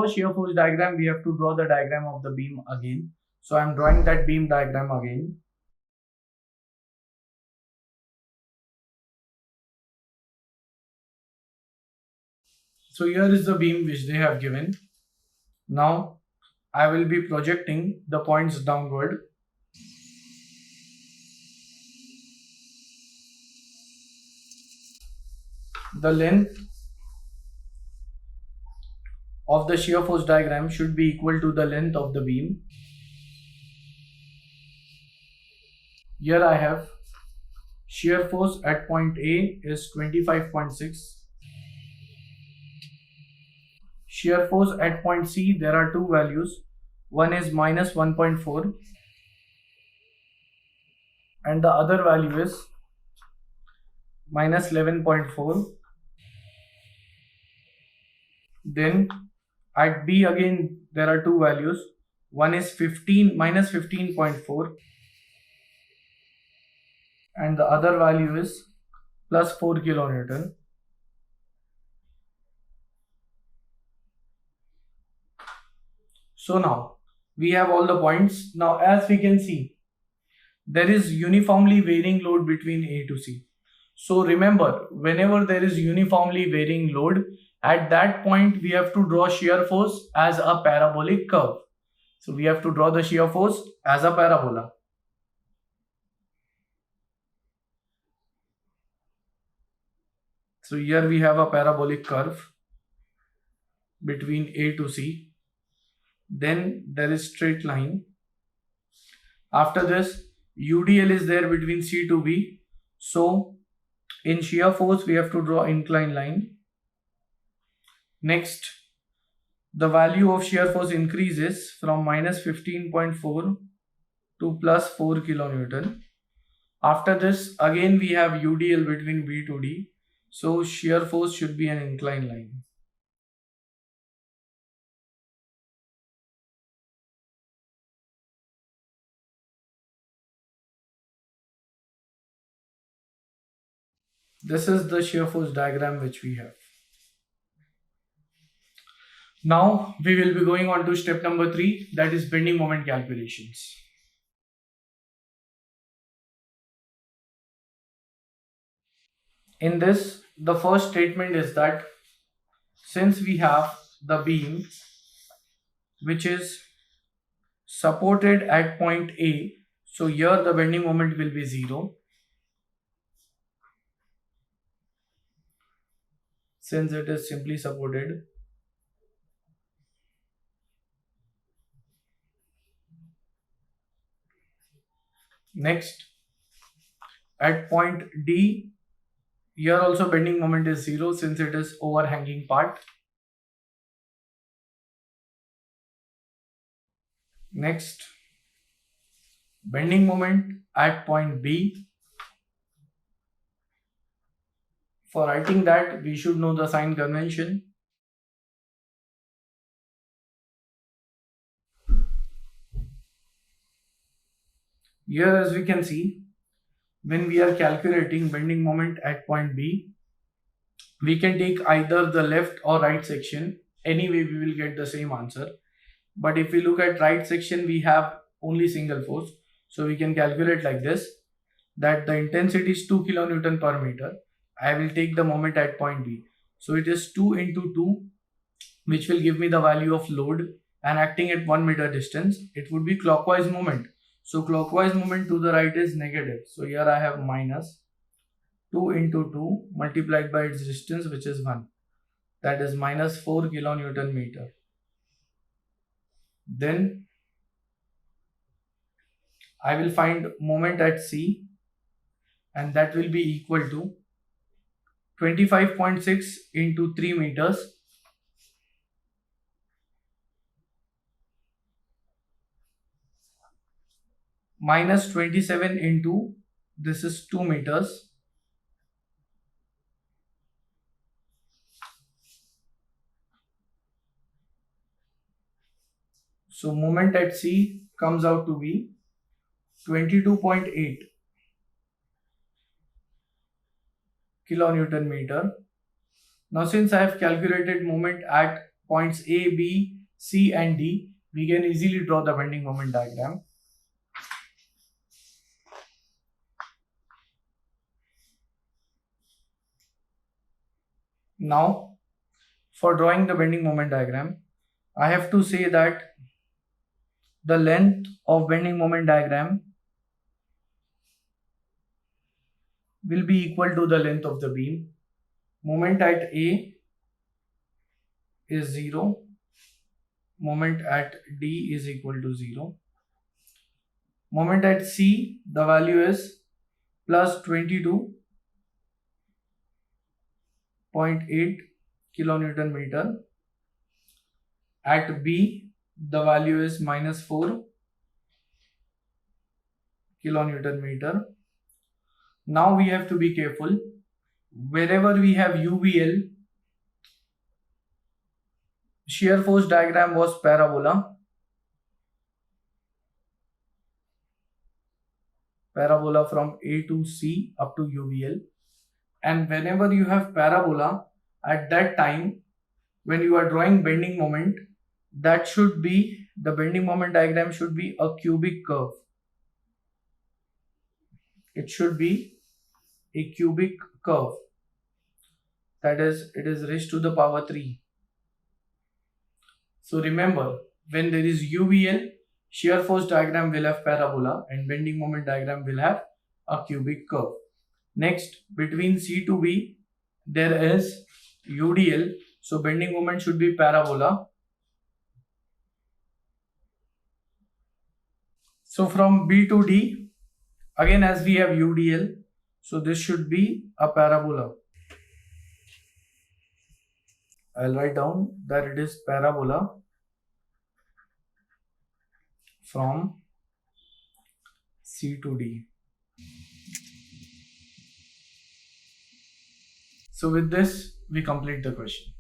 shear force diagram, we have to draw the diagram of the beam again. So I am drawing that beam diagram again. So here is the beam which they have given. Now I will be projecting the points downward. The length of the shear force diagram should be equal to the length of the beam. Here I have shear force at point A is 25.6. Shear force at point C, there are two values. One is minus 1.4 and the other value is minus 11.4. Then at B again there are two values. One is minus 15.4 and the other value is plus 4 kilonewton. So now we have all the points. Now as we can see, there is uniformly varying load between A to C. So remember, whenever there is uniformly varying load, at that point we have to draw shear force as a parabolic curve. So we have to draw the shear force as a parabola. So here we have a parabolic curve between A to C. Then there is straight line. After this, UDL is there between C to B. So in shear force, we have to draw inclined line. Next, the value of shear force increases from minus 15.4 to plus 4 kilonewton. After this, again we have UDL between B to D. So shear force should be an inclined line. This is the shear force diagram which we have. Now we will be going on to step number 3, that is bending moment calculations. In this, the first statement is that since we have the beam which is supported at point A, so here the bending moment will be 0. Since it is simply supported. Next, at point D, here also bending moment is 0 since it is overhanging part. Next, bending moment at point B. For writing that, we should know the sign convention. Here as we can see, when we are calculating bending moment at point B, we can take either the left or right section. Anyway, we will get the same answer. But if we look at right section, we have only single force. So we can calculate like this, that the intensity is 2 kilonewton per meter. I will take the moment at point B. So it is 2 into 2, which will give me the value of load, and acting at 1 meter distance, it would be clockwise moment. So clockwise moment to the right is negative. So here I have minus 2 into 2 multiplied by its distance, which is 1. That is minus 4 kilonewton meter. Then I will find moment at C, and that will be equal to 25.6 into 3 meters minus 27 into, this is 2 meters, so moment at C comes out to be 22.8 kilonewton meter. Now since I have calculated moment at points A, B C and D, we can easily draw the bending moment diagram. Now, for drawing the bending moment diagram, I have to say that the length of bending moment diagram will be equal to the length of the beam. Moment at A is 0. Moment at D is equal to 0. Moment at C, the value is plus 22.8 kilonewton meter. At B, the value is minus 4 kilonewton meter. Now we have to be careful. Wherever we have UVL, shear force diagram was parabola from A to C up to UVL, and whenever you have parabola, at that time when you are drawing bending moment, that should be, the bending moment diagram should be a cubic curve. It should be a cubic curve, that is, it is raised to the power 3. So remember, when there is UVL, shear force diagram will have parabola and bending moment diagram will have a cubic curve. Next, between C to B, there is UDL. So bending moment should be parabola. So from B to D, again as we have UDL, so this should be a parabola. I'll write down that it is parabola from C to D. So with this, we complete the question.